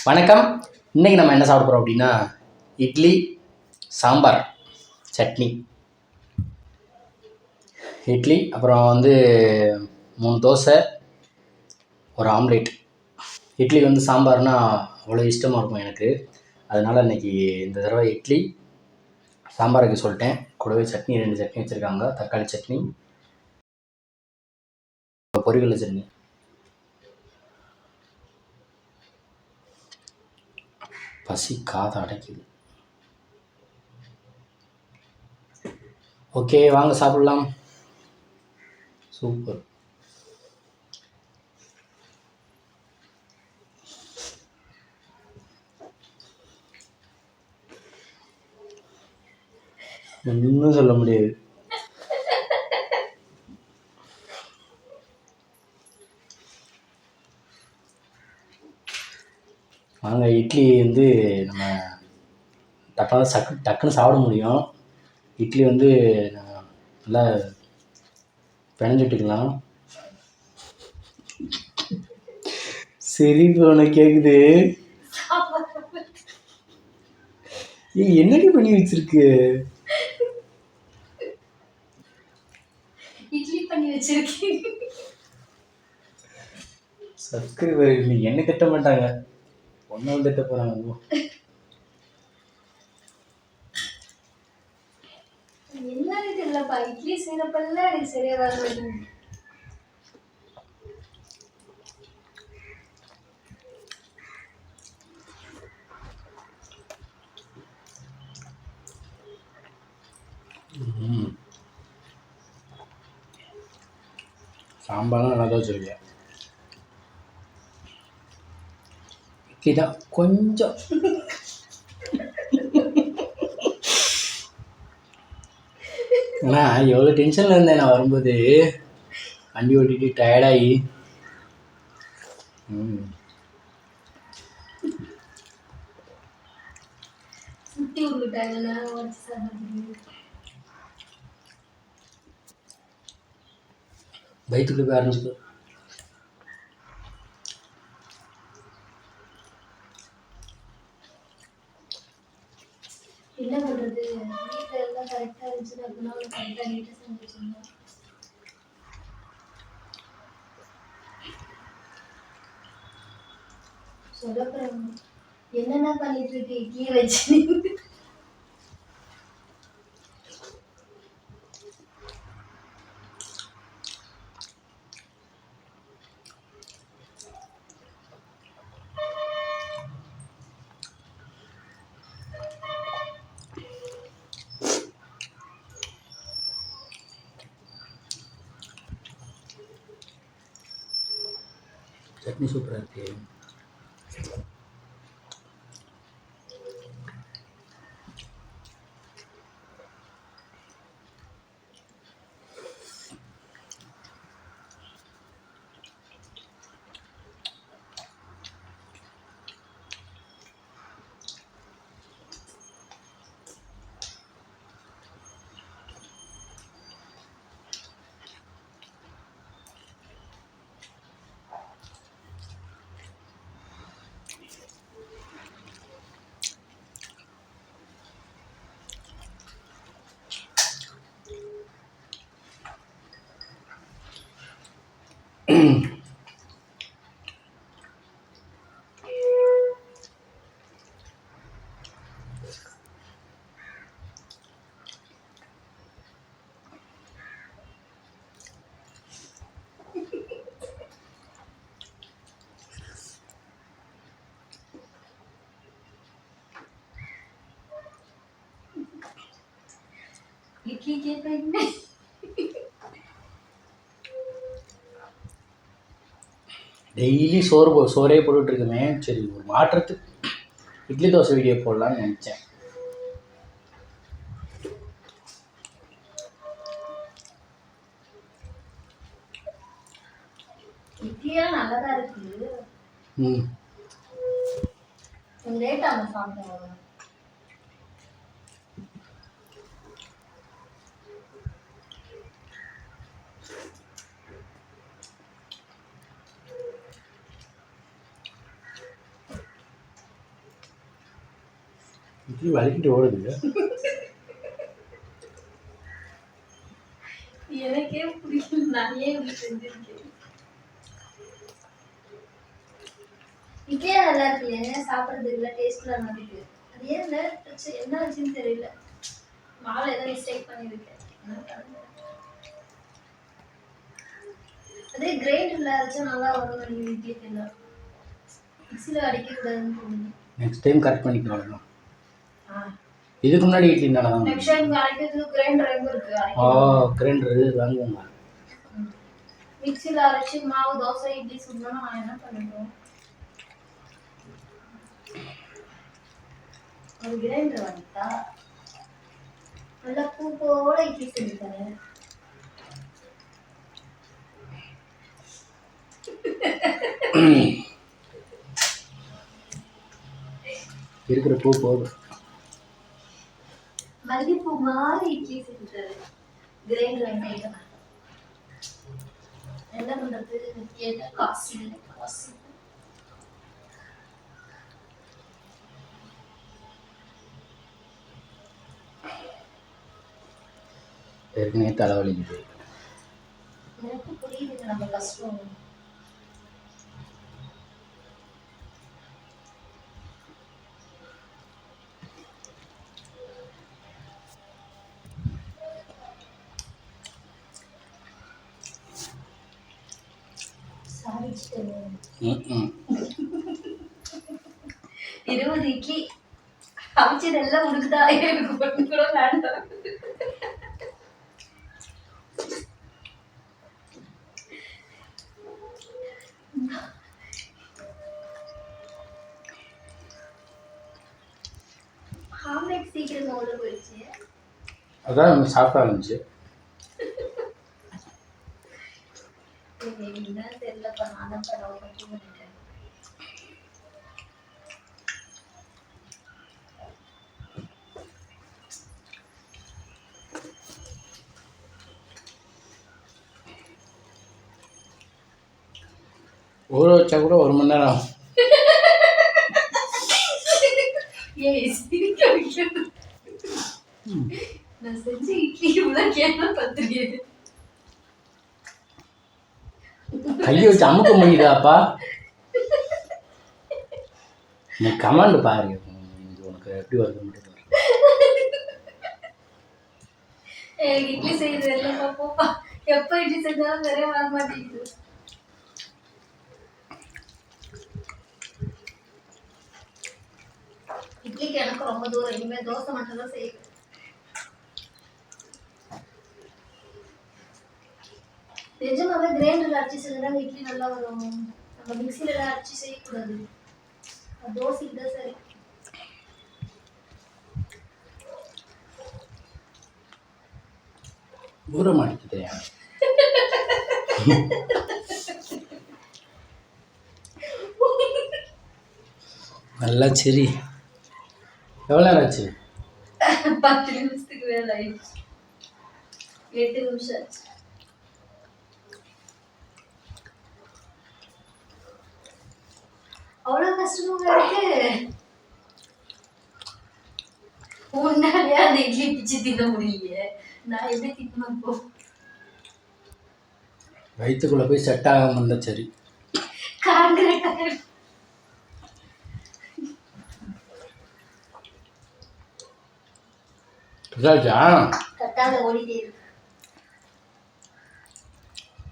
வணக்கம். இன்றைக்கி நம்ம என்ன சாப்பிட போகிறோம் அப்படின்னா இட்லி, சாம்பார், சட்னி. இட்லி, அப்புறம் 3 தோசை, ஒரு ஆம்லேட். இட்லி சாம்பார்னால் அவ்வளோ இஷ்டமாக இருக்கும் எனக்கு. அதனால் இன்றைக்கி இந்த தடவை இட்லி சாம்பாருக்கு சொல்லிட்டேன். கூடவே சட்னி 2 சட்னி வச்சுருக்காங்க. தக்காளி சட்னி, பொரிகடலை சட்னி. பசி காதை அடைக்குது. ஓகே, வாங்க சாப்பிட்லாம். சூப்பர். ஒன்றும் சொல்ல முடியாது. வாங்க, இட்லி நம்ம டக்குன்னு சாப்பிட முடியும். இட்லி நல்லா பிணைஞ்சு விட்டுக்கலாம். சரி, உனக்கு கேட்குது. என்னடி பண்ணி வச்சிருக்கு? இட்லி பண்ணி வச்சிருக்கேன். சப்ஸ்கிரைபர் என்ன திட்ட மாட்டாங்க, ஒன்னும் திட்ட போறாங்க. என்னன்னு தெரியலப்பா, இட்லி செய்யறப்பெல்லாம் எனக்கு சரியா வராது. சாம்பார்லாம் நல்லா தான் வச்சுருக்கேன். இட்லி தான் கொஞ்சம் ஆனால் எவ்வளோ டென்ஷனில் இருந்தேன் நான் வரும்போது. வண்டி ஓட்டிட்டு டயர்டாகி. சுட்டி விட்டுட்டாங்க. வயிற்றுக்குள்ளே போய் ஆரம்பிச்சு. என்ன பண்றது, வீட்டில் எல்லாம் கரெக்டாக இருந்துச்சு அப்படின்னா கரெக்டாக நீட்டாக செஞ்சு வச்சுருந்தோம். சொல்லப்படுறாங்க என்னென்ன பண்ணிட்டு இருக்கு இட்லி வச்சு. சட்னி சூப்பராக இருக்கு. இட்லி கேட்குறீங்க. டெய்லி சோறே போட்டுட்ருக்குமே. சரி, ஒரு மாற்றத்துக்கு இட்லி தோசை வீடியோ போடலான்னு நினச்சேன். இட்லியெல்லாம் நல்லா தான் இருக்கு. லேட்டாக சாப்பிடுவாங்க. இட்லி வலிக்கிட்டு ஓடுது. எனக்கே பிடிக்கல, நான் ஏன் இப்படி செஞ்சிருக்கேன். இட்லியே நல்லா இருக்கு, ஏன் சாப்பிட்றது இல்லை, டேஸ்ட்ல நல்லா இருக்கு. அது ஏன் என்ன ஆச்சுன்னு தெரியல. மாவுல ஏதோ மிஸ்டேக் பண்ணியிருக்கேன். அதே கிரைண்டர்ல அரைச்சா நல்லா வரும் நினைக்கிறேன் இட்லிக்கு எல்லாம். மிக்ஸியில் அடிக்கக்கூடாதுன்னு தோணுது. நெக்ஸ்ட் டைம் கரெக்ட் பண்ணிக்கலாம். இதுக்கு முன்னாடி இட்லி நல்லா தான். நெக்ஸ்ட் டைம் அரைக்கிறதுக்கு கிரைண்டர் எங்க இருக்கு? கிரைண்டர் வாங்குவோங்க. மிக்ஸியில் அரைச்சி மாவு தோசை இட்லி சுடணும்னா நான் என்ன பண்ணுறோம்? ஒரு கிரைண்டர் வாங்கிட்டா நல்லா பூப்போட இட்லி செஞ்சு தரேன். இருக்கிற பூ போதும். மல்லிப்பூ மாதிரி இட்லி செஞ்சு தரேன். கிரைண்டர் வாங்கிட்டேன். என்ன பண்றது? கேட்ட காசு இல்லை, காசு. ஏற்கனவே தலைவலிக்குது. எனக்கு புரியுதுங்க நம்ம கஷ்டம். சாதிச்சிட்டேன். 20 இட்லி அவிச்சதெல்லாம் உனக்குதா, எனக்கு ஒண்ணு கூட வேண்டாம். ஆம்லெட் சீக்கிரமா உள்ள போயிடுச்சு. அதான் சாப்பிட ஆரம்பிச்சு. என்ன தெரியலப்பா, நான் தான் பண்ணிட்டேன். ஊற வச்சா கூட 1 மணி நேரம் ஆகும். சிரிக்க வைக்கிறது. நான் செஞ்ச இட்லி இவ்வளவு கேட்க பத்திரிக்கை. கையை வச்சு அமுக்க முடியுதாப்பா? நீ கமாண்ட் பாரு, உனக்கு எப்படி வருது மட்டும். எனக்கு இட்லி செய்யறது எல்லாம் பாப்போப்பா. எப்ப இட்லி செஞ்சாலும் நிறைய வர மாட்டேங்குது. இட்லிக்கு எனக்கு ரொம்ப தூரம். இனிமே தோசை மட்டும் தான் செய்யணும். நிஜமாவே கிரைண்டர்ல அரைச்சி செஞ்சாங்க இட்லி நல்லா வரும். நம்ம மிக்சியில அரைச்சி செய்யக்கூடாது. தோசைக்கு தான் சரி. ஊற மாட்டேங்குது. நல்லா சரி. எவ்வளோ நேரம் ஆச்சு? 10 நிமிஷத்துக்கு மேல ஆயிடுச்சு. 8 நிமிஷம் ஆச்சு. அவ்வளோ கஷ்டமா இருக்கு. உன்னாலே அந்த இட்லி பிச்சு தின்ன முடியலையே, நான் எப்படி தின்னணும் போ? வயிற்றுக்குள்ளே போய் செட் ஆகாமல் இருந்தால் சரி. கட்டாத ஓடிட்டே இருக்கு.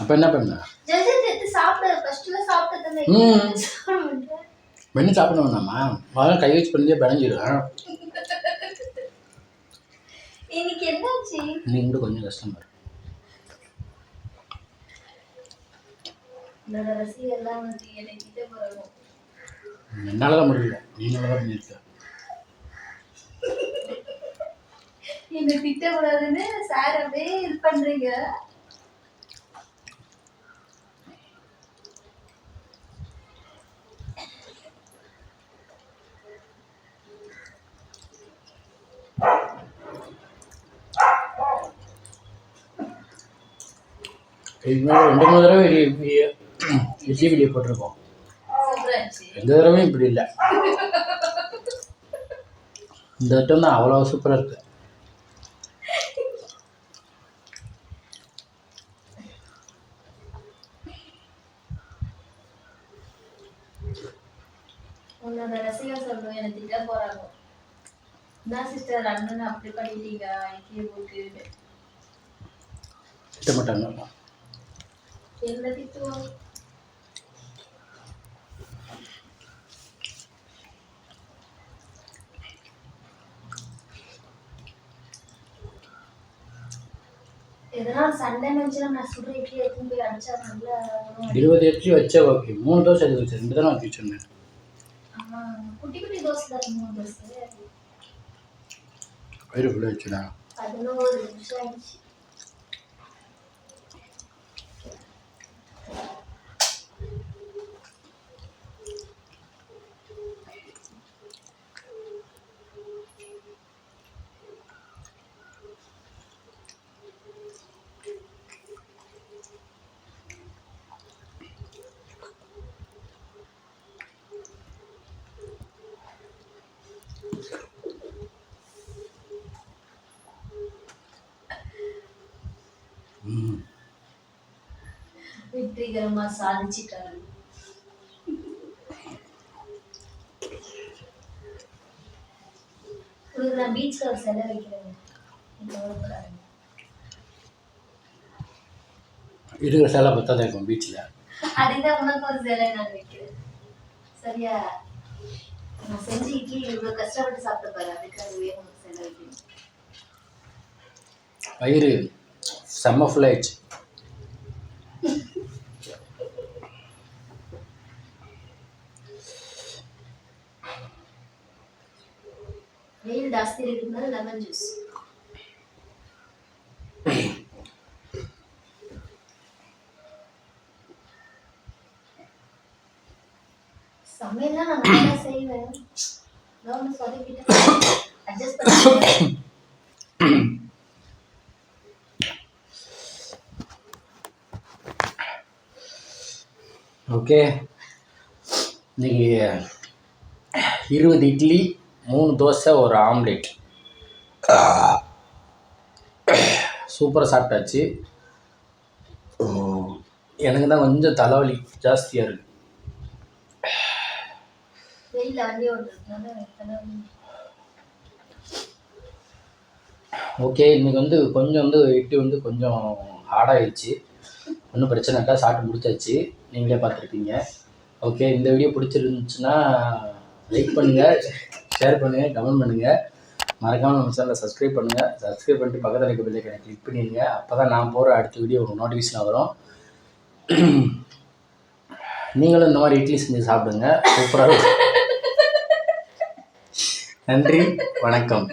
அப்போ என்ன பண்ண? சாப்பிட ஃபர்ஸ்ட்ல சாப்பிட்டது வெண்ணி சாப்பிட வேணாமா? அதெல்லாம் கை வச்சு பண்ணி பிணைஞ்சிடும். இன்னைக்கு என்னாச்சு? இன்னைக்கு கூட கொஞ்சம் கஷ்டமா இருக்கு. என்னோட ரசிகர்லாம் வந்து என்னை கிட்ட போகிறோம். என்னால் தான் முடியல, நீ நல்லா தான் பண்ணியிருக்க. என்னை திட்டக்கூடாதுன்னு சார் அப்படியே இது பண்ணுறீங்க. இதுக்கு மேலே 2-3 தடவை இட்லி வீடியோ போட்டிருக்கோம். எந்த தடவையும் இப்படி இல்லை. இந்த ஐட்டம் தான் அவ்வளோ சூப்பராக இருக்குது. உன்னோட ரசிகர் சொல்லுவோம் எனக்கு திட்ட போறாங்க. என்ன சிஸ்டர் அண்ணன் அப்படி பண்ணிட்டீங்க இட்லி போட்டு திட்ட மாட்டாங்க. என்ன திட்டுவோம்? எதனால் சண்டை நினைச்சுன்னா நான் சுடுற இட்லி எடுத்துன்னு போய் அடிச்சா நல்லா 20 இட்லி வச்சா ஓகே. 3 தோசை எடுத்து வச்சு 2 தானே ஊற்றி வச்சுருந்தேன். குட்டி குட்டி தோசை தான் 3 தோசை. வயிறு ஃபுல்லாக வச்சுடா. 11 நிமிஷம் ஆயிடுச்சு. வெற்றிகரமா சாதிச்சிட்டாரு. உங்களுக்கு நான் பீச்ல ஒரு சிலை வைக்கிறேன். இருக்கிற சேலை பற்றா தான் இருக்கும் பீச்சில். அதுதான் உனக்கு ஒரு சிலை நான் வைக்கிறேன். சரியா? நான் செஞ்சு இட்லி இவ்வளவு கஷ்டப்பட்டு சாப்பிட்டு பாரு. அதுக்காகவே உனக்கு சிலை வைக்கிறேன். வயிறு செம்ம ஃபுல்லாகிடுச்சு. வெயில் ஜாஸ்தி இருக்கிறதுனால லெமன் ஜூஸ். சமையல்லாம் நான் நல்லா செய்வேன். நான் சொதப்பிட்டேன். அட்ஜஸ்ட் பண்ணி ஓகே. இன்னைக்கு 20 இட்லி 3 தோசை ஒரு ஆம்லேட் சூப்பராக சாப்பிட்டாச்சு. எனக்கு தான் கொஞ்சம் தலைவலி ஜாஸ்தியாக இருக்குது. ஓகே. இன்றைக்கி வந்து கொஞ்சம் வந்து இட்லி கொஞ்சம் ஹார்டாகிடுச்சு. ஒன்றும் பிரச்சனை இல்லை, சாப்பிட்டு முடிச்சாச்சு. நீங்களே பார்த்துருப்பீங்க. ஓகே. இந்த வீடியோ பிடிச்சிருந்துச்சுன்னா லைக் பண்ணுங்கள், ஷேர் பண்ணுங்கள், கமெண்ட் பண்ணுங்கள். மறக்காமல் நம்ம சேனலை சப்ஸ்கிரைப் பண்ணுங்கள். சப்ஸ்கிரைப் பண்ணிட்டு பக்கத்தில் இருக்க பெல் ஐகானை கிளிக் பண்ணிடுங்க. அப்போ தான் நான் போகிற அடுத்த வீடியோ உங்களுக்கு நோட்டிஃபிகேஷன் வரும். நீங்களும் இந்த மாதிரி இட்லி செஞ்சு சாப்பிடுங்க, சூப்பராக இருக்கும். நன்றி, வணக்கம்.